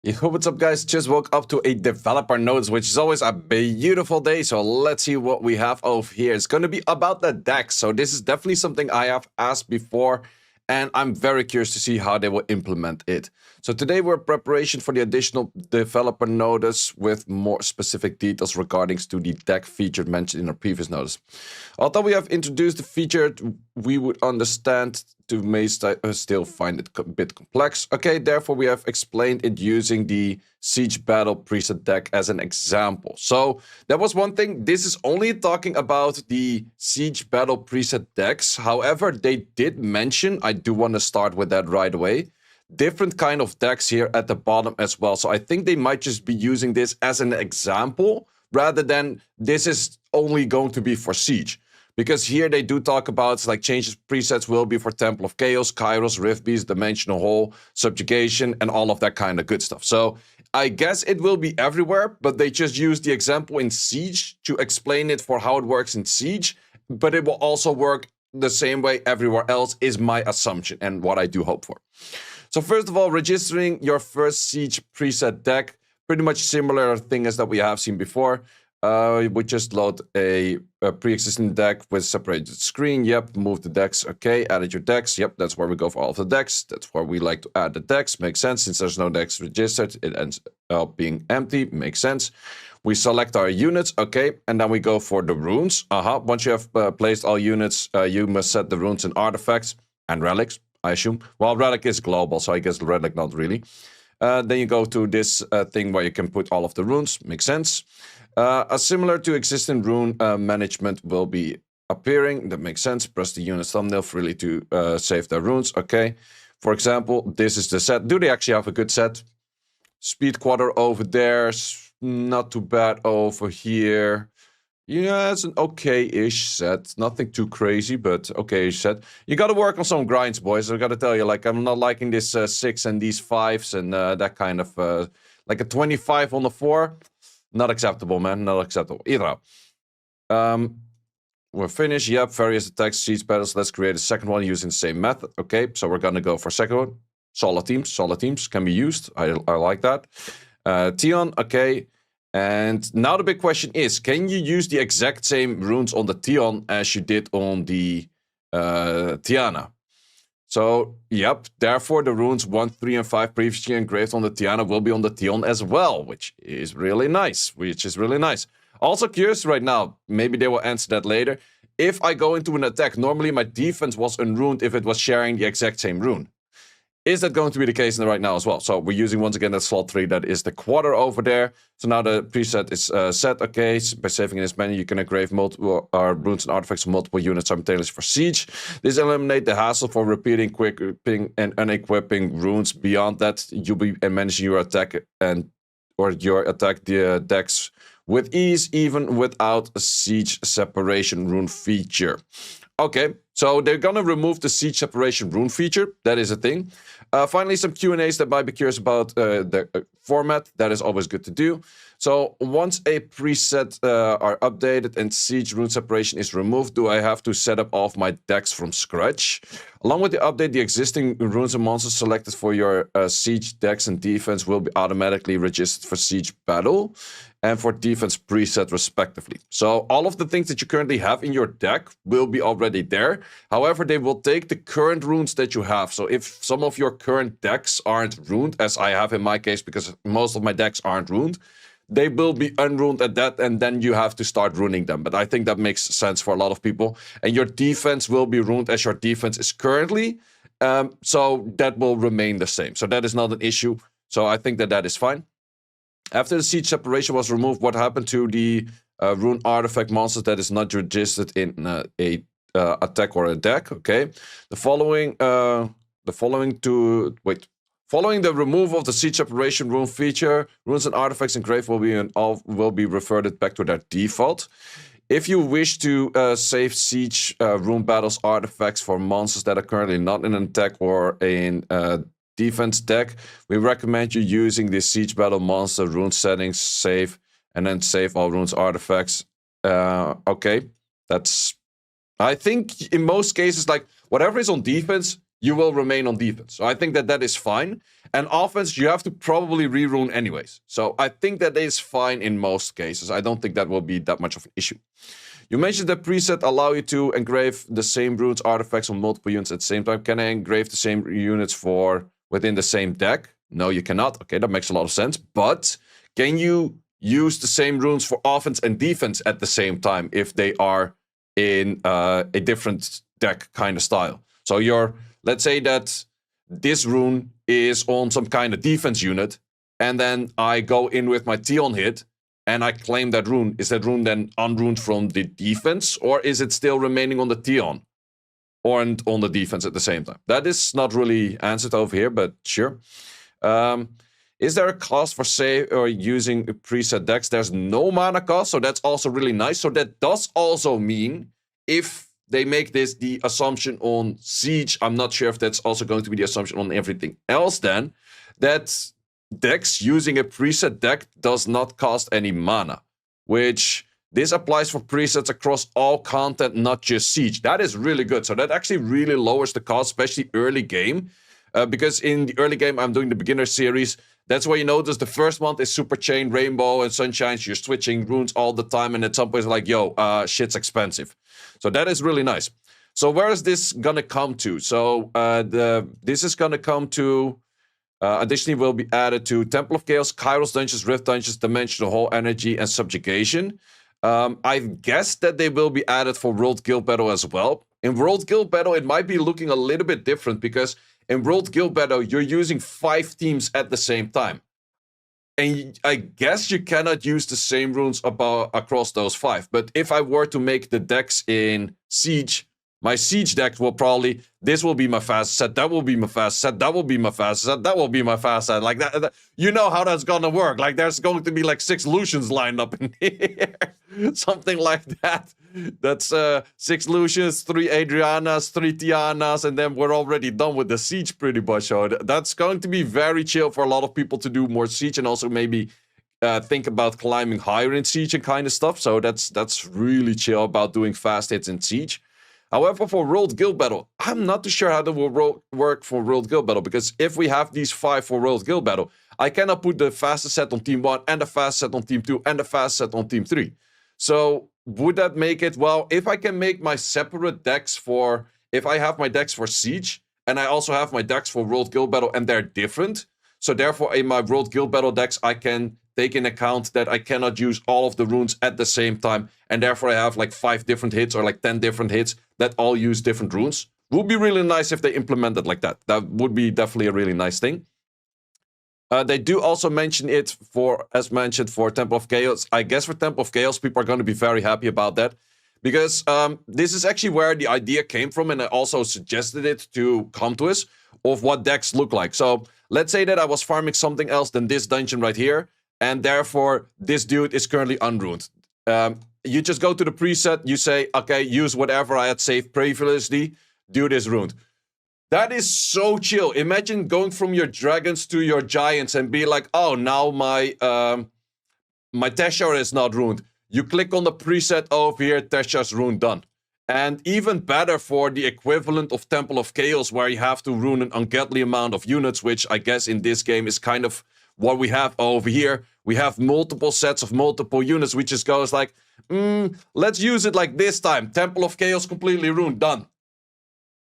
Yo, what's up, guys? Just woke up to a developer notice, which is always a beautiful day. So let's see what we have over here. It's going to be about the decks. So this is definitely something I have asked before, and I'm very curious to see how they will implement it. So today we're in preparation for the additional developer notice with more specific details regarding to the deck feature mentioned in our previous notice. Although we have introduced the feature, we would understand to may still find it a bit complex. Okay, therefore we have explained it using the Siege Battle preset deck as an example. So that was one thing. This is only talking about the Siege Battle preset decks. However, they did mention, I do want to start with that right away, different kind of decks here at the bottom as well. So I think they might just be using this as an example rather than this is only going to be for Siege. Because here they do talk about like changes presets will be for Temple of Chaos, Kairos, Rift Beast, Dimensional Hole, Subjugation, and all of that kind of good stuff. So I guess it will be everywhere, but they just use the example in Siege to explain it for how it works in Siege. But it will also work the same way everywhere else is my assumption and what I do hope for. So first of all, registering your first Siege preset deck, pretty much similar thing as that we have seen before. We just load a pre-existing deck with separated screen. Yep, move the decks. Okay, added your decks. Yep, that's where we go for all of the decks. That's where we like to add the decks. Makes sense. Since there's no decks registered, it ends up being empty. Makes sense. We select our units. Okay, and then we go for the runes. Once you have placed all units, you must set the runes and artifacts and relics, I assume. Well, relic is global, so I guess relic not really. Then you go to this thing where you can put all of the runes. Makes sense. Similar to existing rune management will be appearing. That makes sense. Press the unit thumbnail freely to save their runes. Okay. For example, this is the set. Do they actually have a good set? Speed quarter over there. Not too bad over here. Yeah, it's an okay-ish set. Nothing too crazy, but okay-ish set. You gotta work on some grinds, boys. I gotta tell you, like, I'm not liking this 6 and these 5s and that kind of... like a 25 on the 4. Not acceptable, man. Not acceptable. Either. We're finished. Yep, various attacks, siege battles. Let's create a second one using the same method. Okay, so we're gonna go for second one. Solid teams can be used. I like that. Tion, okay. And now the big question is, can you use the exact same runes on the Tion as you did on the Tiana? So, yep, therefore the runes 1, 3, and 5 previously engraved on the Tiana will be on the Tion as well, which is really nice, Also curious right now, maybe they will answer that later. If I go into an attack, normally my defense was unruned if it was sharing the exact same rune. Is that going to be the case right now as well? So we're using once again that slot 3, that is the quarter over there. So now the preset is set. Okay, by saving in this menu, you can engrave multiple runes and artifacts on multiple units simultaneously for siege. This eliminates the hassle for repeating, equipping, and unequipping runes. Beyond that, you'll be managing your attack or your attack decks with ease, even without a siege separation rune feature. Okay, so they're gonna remove the siege separation rune feature. That is a thing. Finally, some Q&As that might be curious about the format. That is always good to do. So once a preset are updated and siege rune separation is removed, do I have to set up all of my decks from scratch? Along with the update, the existing runes and monsters selected for your siege decks and defense will be automatically registered for siege battle and for defense preset respectively. So all of the things that you currently have in your deck will be already there. However, they will take the current runes that you have. So if some of your current decks aren't runed, as I have in my case, because most of my decks aren't runed, they will be unruned at that, and then you have to start runing them. But I think that makes sense for a lot of people. And your defense will be runed as your defense is currently. So that will remain the same. So that is not an issue. So I think that that is fine. After the siege separation was removed, what happened to the rune artifact monsters that is not registered in a attack or a deck? Okay, Following the removal of the siege separation rune feature, runes and artifacts engraved will be reverted back to their default. If you wish to save siege rune battles artifacts for monsters that are currently not in an attack or in defense deck, we recommend you using the siege battle monster rune settings, save, and then save all runes artifacts. Okay, that's... I think in most cases, like, whatever is on defense, you will remain on defense. So I think that that is fine. And offense, you have to probably rerune anyways. So I think that is fine in most cases. I don't think that will be that much of an issue. You mentioned that preset allow you to engrave the same runes artifacts on multiple units at the same time. Can I engrave the same units for within the same deck? No, you cannot. Okay, that makes a lot of sense. But can you use the same runes for offense and defense at the same time if they are in a different deck kind of style? So let's say that this rune is on some kind of defense unit, and then I go in with my Tion hit, and I claim that rune. Is that rune then unruned from the defense, or is it still remaining on the Tion? Or on the defense at the same time? That is not really answered over here, but sure. Is there a cost for save or using preset decks? There's no mana cost, so that's also really nice. So that does also mean if they make this the assumption on Siege, I'm not sure if that's also going to be the assumption on everything else then, that decks using a preset deck does not cost any mana, which this applies for presets across all content, not just Siege. That is really good. So that actually really lowers the cost, especially early game. Because in the early game, I'm doing the beginner series. That's where you notice the first month is Super Chain, Rainbow, and Sunshine. You're switching runes all the time, and at some point it's like, yo, shit's expensive. So that is really nice. So where is this gonna come to? So this is gonna come to, additionally will be added to Temple of Chaos, Kairos Dungeons, Rift Dungeons, Dimensional Hole Energy, and Subjugation. I guess that they will be added for World Guild Battle as well. In World Guild Battle, it might be looking a little bit different because in World Guild Battle, you're using 5 teams at the same time. And I guess you cannot use the same runes across those 5. But if I were to make the decks in Siege, my Siege deck will probably, this will be my fast set, that will be my fast set, that will be my fast set, that will be my fast set. Like that, you know how that's gonna work. Like there's going to be like 6 Lucians lined up in here. Something like that. That's 6 Lucians, 3 Adrianas, 3 Tianas, and then we're already done with the Siege pretty much. So that's going to be very chill for a lot of people to do more Siege and also maybe think about climbing higher in Siege and kind of stuff. So that's really chill about doing fast hits in Siege. However, for World Guild Battle, I'm not too sure how that will work for World Guild Battle, because if we have these 5 for World Guild Battle, I cannot put the fastest set on Team 1 and the fast set on Team 2 and the fast set on Team 3. So would that make it, well, if I can make my separate decks for, if I have my decks for Siege, and I also have my decks for World Guild Battle and they're different, so therefore in my World Guild Battle decks, I can take in account that I cannot use all of the runes at the same time, and therefore I have like 5 different hits or like 10 different hits that all use different runes. Would be really nice if they implemented like that. That would be definitely a really nice thing. They do also mention it for, as mentioned, for Temple of Chaos. I guess for Temple of Chaos, people are going to be very happy about that, because this is actually where the idea came from, and I also suggested it to come to us of what decks look like. So let's say that I was farming something else than this dungeon right here, and therefore this dude is currently unruined. You just go to the preset, you say, okay, use whatever I had saved previously, dude is ruined. That is so chill. Imagine going from your dragons to your giants and be like, oh, now my Teshar is not ruined. You click on the preset over here, Teshar's ruined, done. And even better for the equivalent of Temple of Chaos, where you have to rune an ungodly amount of units, which I guess in this game is kind of what we have over here. We have multiple sets of multiple units, which just goes like, let's use it like this time. Temple of Chaos completely ruined, done.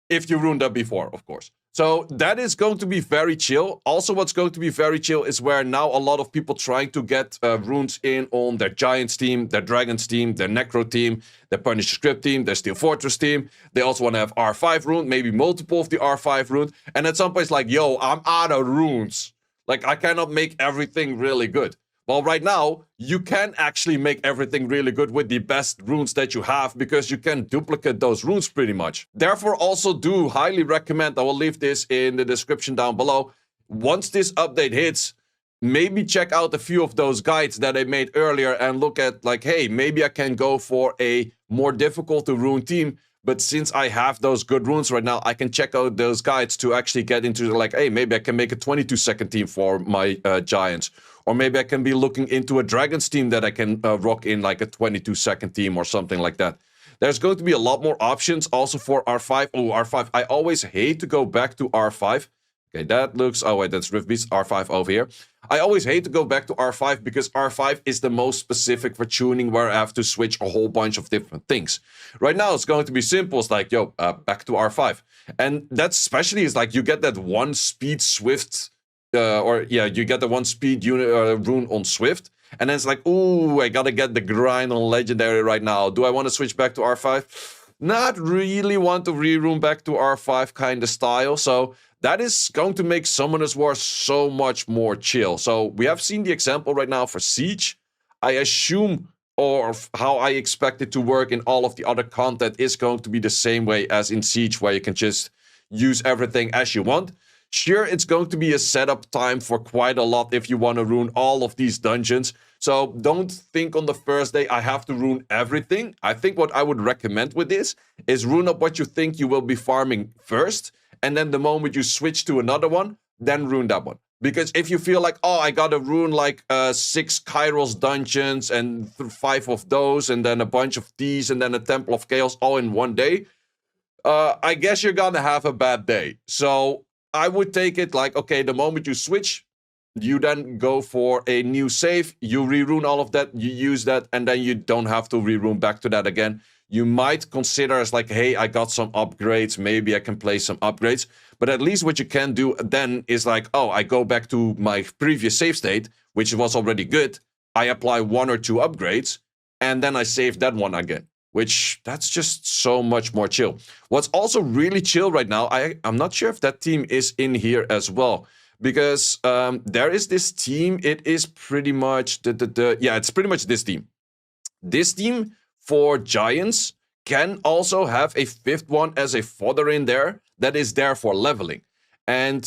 If you ruined that before, of course. So that is going to be very chill. Also, what's going to be very chill is where now a lot of people trying to get runes in on their Giants team, their Dragons team, their Necro team, their Punisher Script team, their Steel Fortress team. They also want to have R5 rune, maybe multiple of the R5 rune. And at some point it's like, yo, I'm out of runes. Like, I cannot make everything really good. Well, right now, you can actually make everything really good with the best runes that you have, because you can duplicate those runes pretty much. Therefore, also do highly recommend, I will leave this in the description down below, once this update hits, maybe check out a few of those guides that I made earlier and look at like, hey, maybe I can go for a more difficult to rune team, but since I have those good runes right now, I can check out those guides to actually get into like, hey, maybe I can make a 22-second team for my Giants. Or maybe I can be looking into a Dragons team that I can rock in like a 22-second team or something like that. There's going to be a lot more options also for R5. Oh, R5. I always hate to go back to R5. Okay, that looks... Oh, wait, that's Rift Beast. R5 over here. I always hate to go back to R5 because R5 is the most specific for tuning where I have to switch a whole bunch of different things. Right now, it's going to be simple. It's like, yo, back to R5. And that's especially is like you get that one speed Swift... you get the one speed unit rune on Swift. And then it's like, ooh, I gotta get the grind on Legendary right now. Do I want to switch back to R5? Not really want to rerune back to R5 kind of style. So that is going to make Summoners War so much more chill. So we have seen the example right now for Siege. I assume, or how I expect it to work in all of the other content is going to be the same way as in Siege, where you can just use everything as you want. Sure, it's going to be a setup time for quite a lot if you want to rune all of these dungeons. So don't think on the first day, I have to rune everything. I think what I would recommend with this is rune up what you think you will be farming first. And then the moment you switch to another one, then rune that one. Because if you feel like, oh, I gotta rune like 6 Kairos dungeons and 5 of those, and then a bunch of these, and then a Temple of Chaos all in one day, I guess you're gonna have a bad day. So I would take it like, okay, the moment you switch, you then go for a new save, you rerune all of that, you use that, and then you don't have to rerune back to that again. You might consider as like, hey, I got some upgrades, maybe I can play some upgrades. But at least what you can do then is like, oh, I go back to my previous save state, which was already good. I apply 1 or 2 upgrades, and then I save that one again. Which, that's just so much more chill. What's also really chill right now, I'm not sure if that team is in here as well. Because there is this team, it is pretty much, yeah, it's pretty much this team. This team for Giants can also have a 5th one as a fodder in there that is there for leveling. And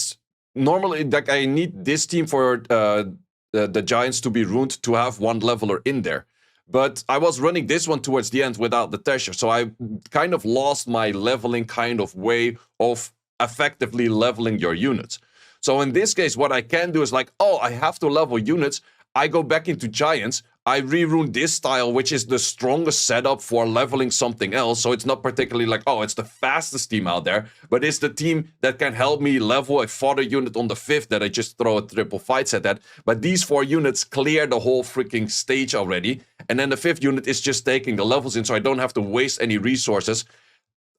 normally, like, I need this team for the Giants to be ruined to have 1 leveler in there. But I was running this one towards the end without the Tesher, so I kind of lost my leveling kind of way of effectively leveling your units. So in this case, what I can do is like, oh, I have to level units. I go back into Giants. I rerune this style, which is the strongest setup for leveling something else. So it's not particularly like, oh, it's the fastest team out there, but it's the team that can help me level a fodder unit on the 5th that I just throw a triple fight set at. But these 4 units clear the whole freaking stage already. And then the 5th unit is just taking the levels in, so I don't have to waste any resources.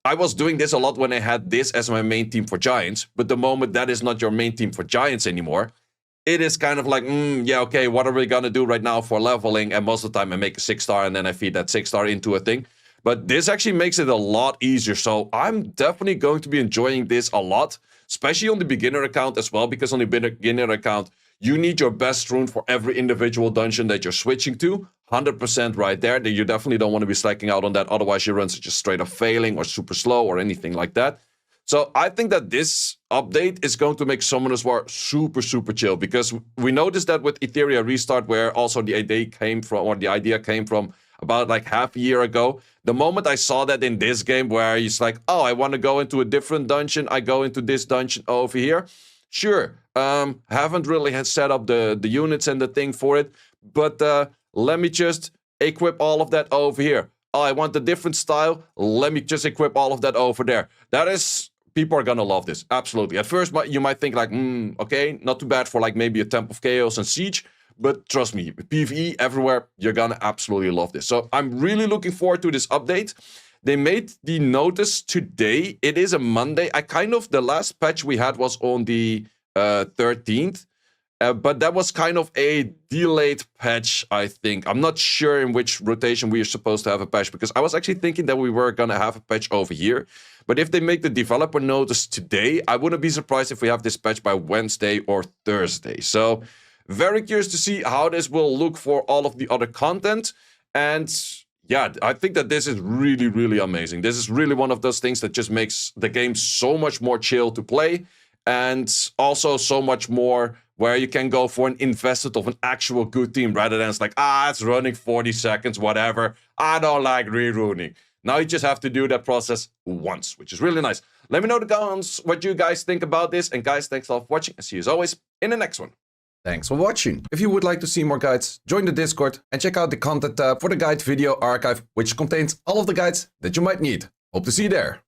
I was doing this a lot when I had this as my main team for Giants, but the moment that is not your main team for Giants anymore, it is kind of like, yeah, okay, what are we gonna do right now for leveling? And most of the time I make a 6-star and then I feed that 6-star into a thing. But this actually makes it a lot easier. So I'm definitely going to be enjoying this a lot, especially on the beginner account as well, because on the beginner account, you need your best rune for every individual dungeon that you're switching to. 100% right there. You definitely don't want to be slacking out on that. Otherwise, your runs are just straight up failing or super slow or anything like that. So I think that this update is going to make Summoners War super, super chill, because we noticed that with Etheria Restart, where also the idea came from about like half a year ago. The moment I saw that in this game, where it's like, oh, I want to go into a different dungeon, I go into this dungeon over here. Sure, haven't really set up the units and the thing for it, but let me just equip all of that over here. Oh, I want a different style, let me just equip all of that over there. That is... People are gonna love this, absolutely. At first, you might think like, okay, not too bad for like maybe a Temple of Chaos and Siege, but trust me, PvE everywhere, you're gonna absolutely love this. So I'm really looking forward to this update. They made the notice today. It is a Monday. The last patch we had was on the 13th. But that was kind of a delayed patch, I think. I'm not sure in which rotation we are supposed to have a patch, because I was actually thinking that we were going to have a patch over here. But if they make the developer notice today, I wouldn't be surprised if we have this patch by Wednesday or Thursday. So very curious to see how this will look for all of the other content. And yeah, I think that this is really, really amazing. This is really one of those things that just makes the game so much more chill to play. And also so much more where you can go for an invested of an actual good team, rather than it's like, it's running 40 seconds, whatever. I don't like reruning. Now you just have to do that process once, which is really nice. Let me know in the comments what you guys think about this. And guys, thanks a lot for watching. And see you as always in the next one. Thanks for watching. If you would like to see more guides, join the Discord and check out the content tab for the guide video archive, which contains all of the guides that you might need. Hope to see you there.